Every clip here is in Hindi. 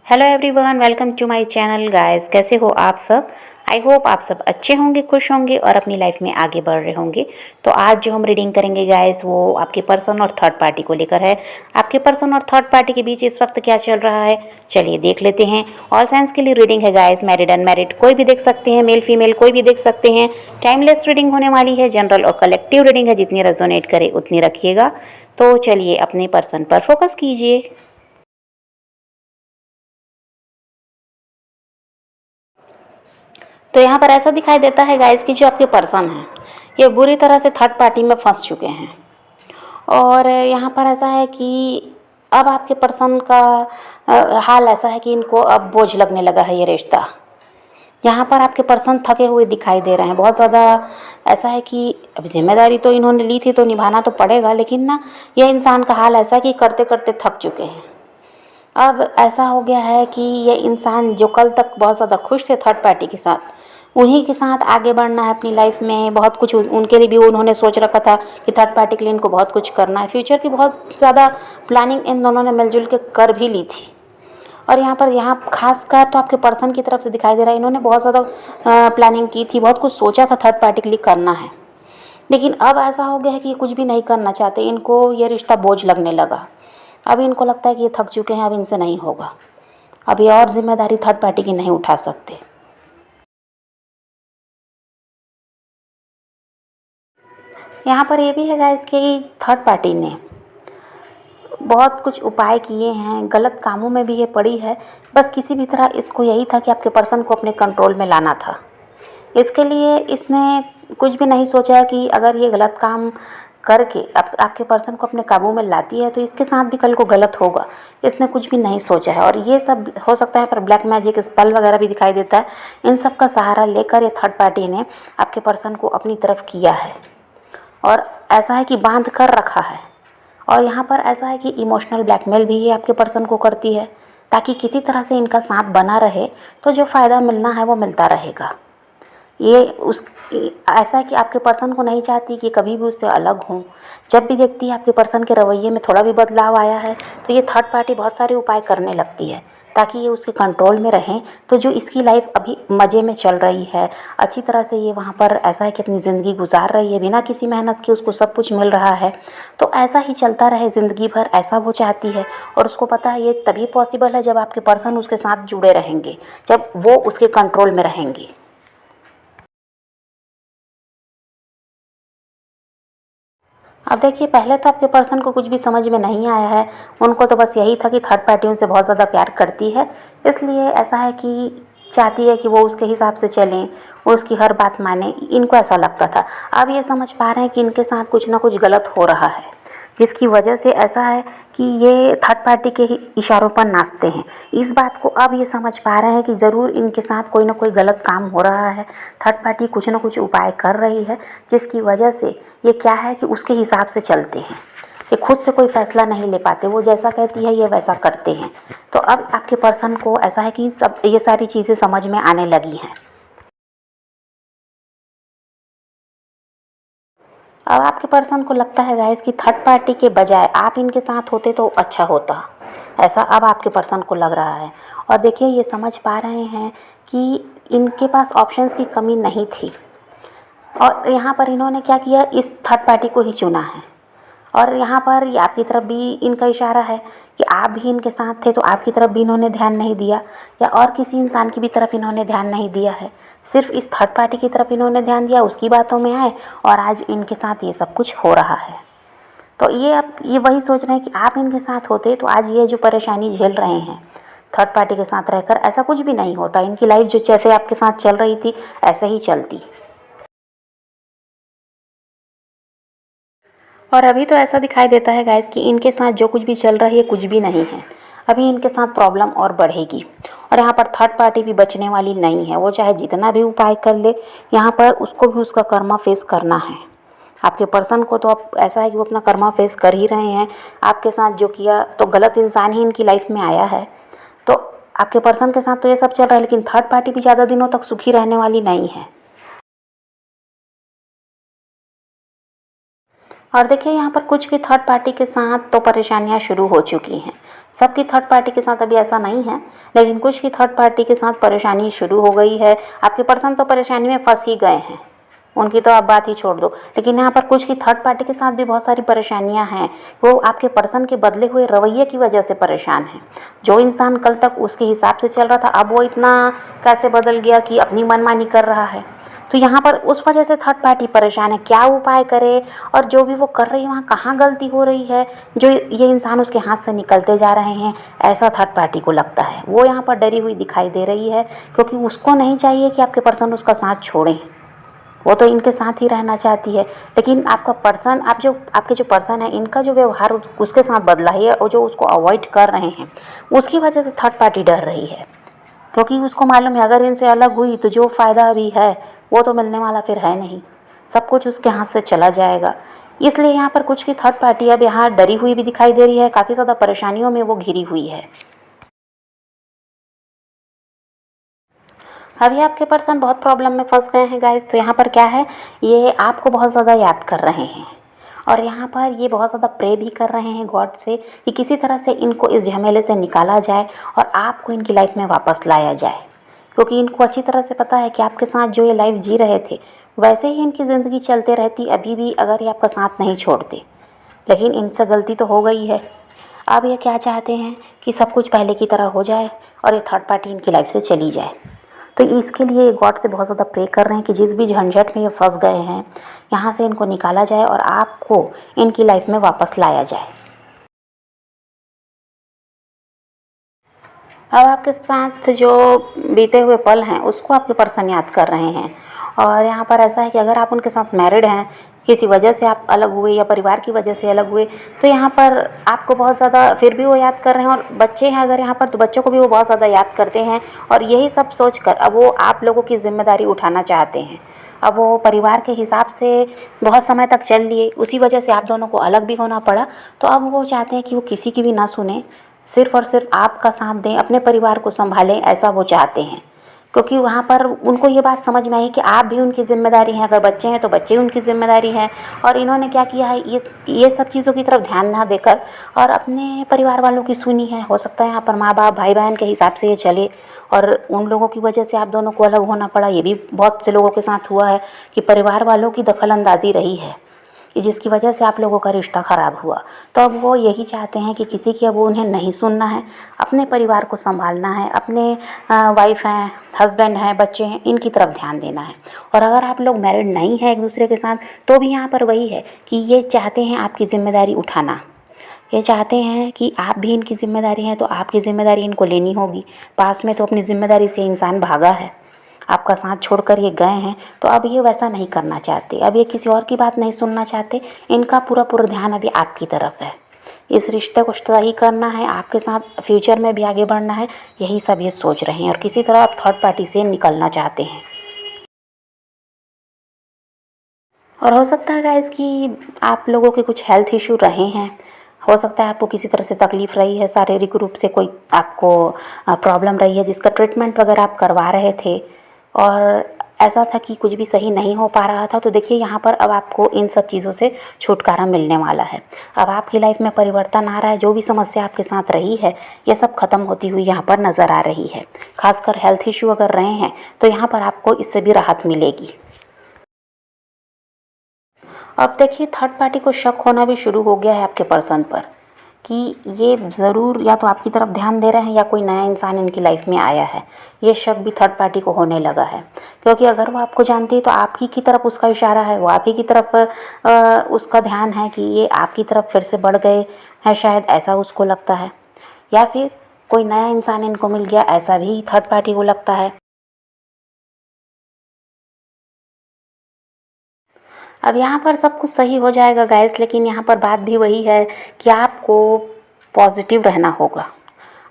Hello everyone, welcome to my channel guys. कैसे हो आप सब? आई होप आप सब अच्छे होंगे, खुश होंगे और अपनी लाइफ में आगे बढ़ रहे होंगे। तो आज जो हम रीडिंग करेंगे गाइस, वो आपके पर्सन और थर्ड पार्टी को लेकर है। आपके पर्सन और थर्ड पार्टी के बीच इस वक्त क्या चल रहा है, चलिए देख लेते हैं। ऑल साइंस के लिए रीडिंग है गाइस, मैरिड अनमैरिड कोई भी देख सकते हैं, मेल फीमेल कोई भी देख सकते हैं। टाइमलेस रीडिंग होने वाली है, जनरल और कलेक्टिव रीडिंग है, जितनी रेजोनेट करे उतनी रखिएगा। तो चलिए अपने पर्सन पर फोकस कीजिए। तो यहाँ पर ऐसा दिखाई देता है गाइस कि जो आपके पर्सन हैं ये बुरी तरह से थर्ड पार्टी में फंस चुके हैं। और यहाँ पर ऐसा है कि अब आपके पर्सन का हाल ऐसा है कि इनको अब बोझ लगने लगा है ये रिश्ता। यहाँ पर आपके पर्सन थके हुए दिखाई दे रहे हैं बहुत ज़्यादा। ऐसा है कि अब जिम्मेदारी तो इन्होंने ली थी तो निभाना तो पड़ेगा, लेकिन ना ये इंसान का हाल ऐसा है कि करते करते थक चुके हैं। अब ऐसा हो गया है कि ये इंसान जो कल तक बहुत ज़्यादा खुश थे थर्ड पार्टी के साथ, उन्हीं के साथ आगे बढ़ना है अपनी लाइफ में। बहुत कुछ उनके लिए भी उन्होंने सोच रखा था कि थर्ड पार्टी के लिए इनको बहुत कुछ करना है। फ्यूचर की बहुत ज़्यादा प्लानिंग इन दोनों ने मिलजुल के कर भी ली थी। और यहाँ खासकर तो आपके पर्सन की तरफ से दिखाई दे रहा है, इन्होंने बहुत ज़्यादा प्लानिंग की थी, बहुत कुछ सोचा था थर्ड पार्टी के लिए करना है। लेकिन अब ऐसा हो गया है कि ये कुछ भी नहीं करना चाहते, इनको ये रिश्ता बोझ लगने लगा। अब इनको लगता है कि ये थक चुके हैं, अब इनसे नहीं होगा। अब ये और जिम्मेदारी थर्ड पार्टी की नहीं उठा सकते। यहाँ पर ये भी है गाइस कि थर्ड पार्टी ने बहुत कुछ उपाय किए हैं, गलत कामों में भी ये पड़ी है। बस किसी भी तरह इसको यही था कि आपके पर्सन को अपने कंट्रोल में लाना था। इसके लिए इसने कुछ भी नहीं सोचा है कि अगर ये गलत काम करके आपके पर्सन को अपने काबू में लाती है तो इसके साथ भी कल को गलत होगा। इसने कुछ भी नहीं सोचा है और ये सब हो सकता है, पर ब्लैक मैजिक स्पेल वगैरह भी दिखाई देता है। इन सब का सहारा लेकर ये थर्ड पार्टी ने आपके पर्सन को अपनी तरफ किया है और ऐसा है कि बांध कर रखा है। और यहाँ पर ऐसा है कि इमोशनल ब्लैकमेल भी ये आपके पर्सन को करती है, ताकि किसी तरह से इनका साथ बना रहे, तो जो फ़ायदा मिलना है वो मिलता रहेगा। ये उस ऐसा है कि आपके पर्सन को नहीं चाहती कि कभी भी उससे अलग हों। जब भी देखती है आपके पर्सन के रवैये में थोड़ा भी बदलाव आया है तो ये थर्ड पार्टी बहुत सारे उपाय करने लगती है ताकि ये उसके कंट्रोल में रहें। तो जो इसकी लाइफ अभी मज़े में चल रही है, अच्छी तरह से ये वहाँ पर ऐसा है कि अपनी ज़िंदगी गुजार रही है, बिना किसी मेहनत के उसको सब कुछ मिल रहा है। तो ऐसा ही चलता रहे ज़िंदगी भर, ऐसा वो चाहती है। और उसको पता है ये तभी पॉसिबल है जब आपके पर्सन उसके साथ जुड़े रहेंगे, जब वो उसके कंट्रोल में रहेंगे। अब देखिए, पहले तो आपके पर्सन को कुछ भी समझ में नहीं आया है। उनको तो बस यही था कि थर्ड पार्टी उनसे बहुत ज़्यादा प्यार करती है, इसलिए ऐसा है कि चाहती है कि वो उसके हिसाब से चलें, वो उसकी हर बात माने। इनको ऐसा लगता था। अब ये समझ पा रहे हैं कि इनके साथ कुछ ना कुछ गलत हो रहा है, जिसकी वजह से ऐसा है कि ये थर्ड पार्टी के ही इशारों पर नाचते हैं। इस बात को अब ये समझ पा रहे हैं कि ज़रूर इनके साथ कोई ना कोई गलत काम हो रहा है। थर्ड पार्टी कुछ ना कुछ उपाय कर रही है, जिसकी वजह से ये क्या है कि उसके हिसाब से चलते हैं। ये खुद से कोई फैसला नहीं ले पाते, वो जैसा कहती है ये वैसा करते हैं। तो अब आपके पर्सन को ऐसा है कि सब ये सारी चीज़ें समझ में आने लगी हैं। अब आपके पर्सन को लगता है गाइस कि थर्ड पार्टी के बजाय आप इनके साथ होते तो अच्छा होता, ऐसा अब आपके पर्सन को लग रहा है। और देखिए, ये समझ पा रहे हैं कि इनके पास ऑप्शंस की कमी नहीं थी और यहाँ पर इन्होंने क्या किया, इस थर्ड पार्टी को ही चुना है। और यहाँ पर ये आपकी तरफ भी इनका इशारा है कि आप भी इनके साथ थे तो आपकी तरफ भी इन्होंने ध्यान नहीं दिया, या और किसी इंसान की भी तरफ इन्होंने ध्यान नहीं दिया है। सिर्फ इस थर्ड पार्टी की तरफ इन्होंने ध्यान दिया, उसकी बातों में आए और आज इनके साथ ये सब कुछ हो रहा है। तो ये अब ये वही सोच रहे हैं कि आप इनके साथ होते तो आज ये जो परेशानी झेल रहे हैं थर्ड पार्टी के साथ रहकर, ऐसा कुछ भी नहीं होता। इनकी लाइफ जो जैसे आपके साथ चल रही थी ऐसे ही चलती। और अभी तो ऐसा दिखाई देता है गाइस कि इनके साथ जो कुछ भी चल रहा है ये कुछ भी नहीं है। अभी इनके साथ प्रॉब्लम और बढ़ेगी और यहाँ पर थर्ड पार्टी भी बचने वाली नहीं है। वो चाहे जितना भी उपाय कर ले, यहाँ पर उसको भी उसका कर्मा फेस करना है। आपके पर्सन को तो अब ऐसा है कि वो अपना कर्मा फेस कर ही रहे हैं। आपके साथ जो किया तो गलत इंसान ही इनकी लाइफ में आया है। तो आपके पर्सन के साथ तो ये सब चल रहा है, लेकिन थर्ड पार्टी भी ज़्यादा दिनों तक सुखी रहने वाली नहीं है। और देखिए यहाँ पर कुछ की थर्ड पार्टी के साथ तो परेशानियाँ शुरू हो चुकी हैं। सबकी थर्ड पार्टी के साथ अभी ऐसा नहीं है, लेकिन कुछ की थर्ड पार्टी के साथ परेशानी शुरू हो गई है। आपके पर्सन तो परेशानी में फंस ही गए हैं, उनकी तो आप बात ही छोड़ दो। लेकिन यहाँ पर कुछ की थर्ड पार्टी के साथ भी बहुत सारी परेशानियाँ हैं। वो आपके पर्सन के बदले हुए रवैये की वजह से परेशान है। जो इंसान कल तक उसके हिसाब से चल रहा था, अब वो इतना कैसे बदल गया कि अपनी मनमानी कर रहा है। तो यहाँ पर उस वजह से थर्ड पार्टी परेशान है, क्या उपाय करे और जो भी वो कर रही है वहाँ कहाँ गलती हो रही है, जो ये इंसान उसके हाथ से निकलते जा रहे हैं, ऐसा थर्ड पार्टी को लगता है। वो यहाँ पर डरी हुई दिखाई दे रही है, क्योंकि उसको नहीं चाहिए कि आपके पर्सन उसका साथ छोड़ें। वो तो इनके साथ ही रहना चाहती है, लेकिन आपका पर्सन, आपके जो पर्सन है, इनका जो व्यवहार उसके साथ बदला है और जो उसको अवॉइड कर रहे हैं, उसकी वजह से थर्ड पार्टी डर रही है। क्योंकि उसको मालूम है अगर इनसे अलग हुई तो जो फ़ायदा अभी है वो तो मिलने वाला फिर है नहीं, सब कुछ उसके हाथ से चला जाएगा। इसलिए यहाँ पर कुछ की थर्ड पार्टी अब यहाँ डरी हुई भी दिखाई दे रही है, काफ़ी ज़्यादा परेशानियों में वो घिरी हुई है। अभी आपके पर्सन बहुत प्रॉब्लम में फंस गए हैं गाइस। तो यहाँ पर क्या है, ये आपको बहुत ज़्यादा याद कर रहे हैं और यहाँ पर ये बहुत ज़्यादा प्रे भी कर रहे हैं गॉड से कि किसी तरह से इनको इस झमेले से निकाला जाए और आपको इनकी लाइफ में वापस लाया जाए। क्योंकि इनको अच्छी तरह से पता है कि आपके साथ जो ये लाइफ जी रहे थे वैसे ही इनकी ज़िंदगी चलते रहती अभी भी, अगर ये आपका साथ नहीं छोड़ते। लेकिन इनसे गलती तो हो गई है। अब ये क्या चाहते हैं कि सब कुछ पहले की तरह हो जाए और ये थर्ड पार्टी इनकी लाइफ से चली जाए। तो इसके लिए गॉड से बहुत ज़्यादा प्रे कर रहे हैं कि जिस भी झंझट में ये फंस गए हैं, यहाँ से इनको निकाला जाए और आपको इनकी लाइफ में वापस लाया जाए। अब आपके साथ जो बीते हुए पल हैं उसको आपके पर्सन याद कर रहे हैं। और यहाँ पर ऐसा है कि अगर आप उनके साथ मैरिड हैं, किसी वजह से आप अलग हुए या परिवार की वजह से अलग हुए, तो यहाँ पर आपको बहुत ज़्यादा फिर भी वो याद कर रहे हैं। और बच्चे हैं अगर यहाँ पर, तो बच्चों को भी वो बहुत ज़्यादा याद करते हैं। और यही सब सोच कर अब वो आप लोगों की जिम्मेदारी उठाना चाहते हैं। अब वो परिवार के हिसाब से बहुत समय तक चल लिए, उसी वजह से आप दोनों को अलग भी होना पड़ा। तो अब वो चाहते हैं कि वो किसी की भी ना सुने, सिर्फ़ और सिर्फ आपका साथ दें, अपने परिवार को संभालें, ऐसा वो चाहते हैं। क्योंकि वहाँ पर उनको ये बात समझ में आई कि आप भी उनकी ज़िम्मेदारी हैं, अगर बच्चे हैं तो बच्चे उनकी ज़िम्मेदारी है। और इन्होंने क्या किया है, ये सब चीज़ों की तरफ ध्यान ना देकर और अपने परिवार वालों की सुनी है। हो सकता है यहाँ पर माँ बाप भाई बहन के हिसाब से ये चले और उन लोगों की वजह से आप दोनों को अलग होना पड़ा। ये भी बहुत से लोगों के साथ हुआ है कि परिवार वालों की दखल अंदाज़ी रही है कि जिसकी वजह से आप लोगों का रिश्ता ख़राब हुआ। तो अब वो यही चाहते हैं कि किसी की अब उन्हें नहीं सुनना है, अपने परिवार को संभालना है, अपने वाइफ हैं, हस्बैंड हैं, बच्चे हैं, इनकी तरफ ध्यान देना है। और अगर आप लोग मैरिड नहीं हैं एक दूसरे के साथ, तो भी यहाँ पर वही है कि ये चाहते हैं आपकी ज़िम्मेदारी उठाना। ये चाहते हैं कि आप भी इनकी ज़िम्मेदारी हैं, तो आपकी ज़िम्मेदारी इनको लेनी होगी। पास में तो अपनी ज़िम्मेदारी से इंसान भागा है, आपका साथ छोड़कर ये गए हैं। तो अब ये वैसा नहीं करना चाहते, अब ये किसी और की बात नहीं सुनना चाहते। इनका पूरा पूरा ध्यान अभी आपकी तरफ है। इस रिश्ते को सही करना है, आपके साथ फ्यूचर में भी आगे बढ़ना है, यही सब ये सोच रहे हैं। और किसी तरह आप थर्ड पार्टी से निकलना चाहते हैं। और हो सकता है गाइस कि आप लोगों के कुछ हेल्थ इशू रहे हैं। हो सकता है आपको किसी तरह से तकलीफ़ रही है, शारीरिक रूप से कोई आपको प्रॉब्लम रही है जिसका ट्रीटमेंट वगैरह आप करवा रहे थे और ऐसा था कि कुछ भी सही नहीं हो पा रहा था। तो देखिए यहाँ पर अब आपको इन सब चीज़ों से छुटकारा मिलने वाला है। अब आपकी लाइफ में परिवर्तन आ रहा है, जो भी समस्या आपके साथ रही है ये सब खत्म होती हुई यहाँ पर नज़र आ रही है। खासकर हेल्थ इशू अगर रहे हैं तो यहाँ पर आपको इससे भी राहत मिलेगी। अब देखिए थर्ड पार्टी को शक होना भी शुरू हो गया है आपके पर्सन पर कि ये ज़रूर या तो आपकी तरफ ध्यान दे रहे हैं या कोई नया इंसान इनकी लाइफ में आया है। ये शक भी थर्ड पार्टी को होने लगा है, क्योंकि अगर वो आपको जानती है तो आप ही की तरफ उसका इशारा है, वो आप ही की तरफ उसका ध्यान है कि ये आपकी तरफ फिर से बढ़ गए हैं, शायद ऐसा उसको लगता है। या फिर कोई नया इंसान इनको मिल गया, ऐसा भी थर्ड पार्टी को लगता है। अब यहाँ पर सब कुछ सही हो जाएगा गाइस, लेकिन यहाँ पर बात भी वही है कि आपको पॉजिटिव रहना होगा।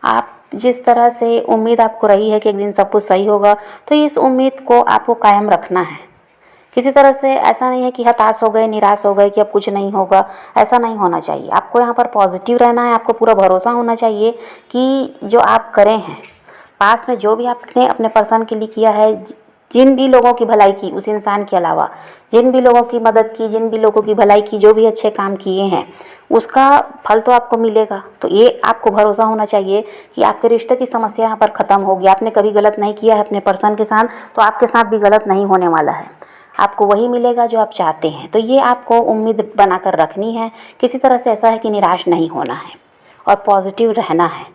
आप जिस तरह से उम्मीद आपको रही है कि एक दिन सब कुछ सही होगा, तो इस उम्मीद को आपको कायम रखना है। किसी तरह से ऐसा नहीं है कि हताश हो गए, निराश हो गए कि अब कुछ नहीं होगा, ऐसा नहीं होना चाहिए। आपको यहाँ पर पॉजिटिव रहना है। आपको पूरा भरोसा होना चाहिए कि जो आप करें हैं, पास में जो भी आपने अपने पर्सन के लिए किया है, जिन भी लोगों की भलाई की, उस इंसान के अलावा जिन भी लोगों की मदद की, जिन भी लोगों की भलाई की, जो भी अच्छे काम किए हैं, उसका फल तो आपको मिलेगा। तो ये आपको भरोसा होना चाहिए कि आपके रिश्ते की समस्या यहाँ पर ख़त्म होगी। आपने कभी गलत नहीं किया है अपने पर्सन के साथ, तो आपके साथ भी गलत नहीं होने वाला है। आपको वही मिलेगा जो आप चाहते हैं। तो ये आपको उम्मीद बनाकर रखनी है। किसी तरह से ऐसा है कि निराश नहीं होना है और पॉजिटिव रहना है।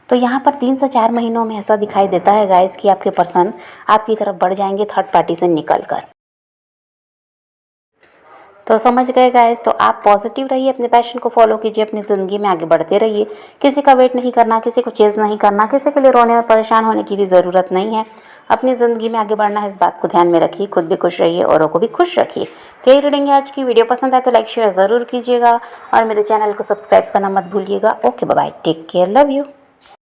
तो यहाँ पर 3 से 4 महीनों में ऐसा दिखाई देता है गाइस कि आपके पर्सन आपकी तरफ बढ़ जाएंगे थर्ड पार्टी से निकल कर। तो समझ गए गाइस। तो आप पॉजिटिव रहिए, अपने पैशन को फॉलो कीजिए, अपनी ज़िंदगी में आगे बढ़ते रहिए। किसी का वेट नहीं करना, किसी को चेज़ नहीं करना, किसी के लिए रोने और परेशान होने की भी ज़रूरत नहीं है। अपनी ज़िंदगी में आगे बढ़ना है, इस बात को ध्यान में रखिए। खुद भी खुश रहिए, औरों को भी खुश रखिए। तो यही रीडिंग है आज की। वीडियो पसंद आए तो लाइक शेयर ज़रूर कीजिएगा और मेरे चैनल को सब्सक्राइब करना मत भूलिएगा। Okay bye, take care, love you.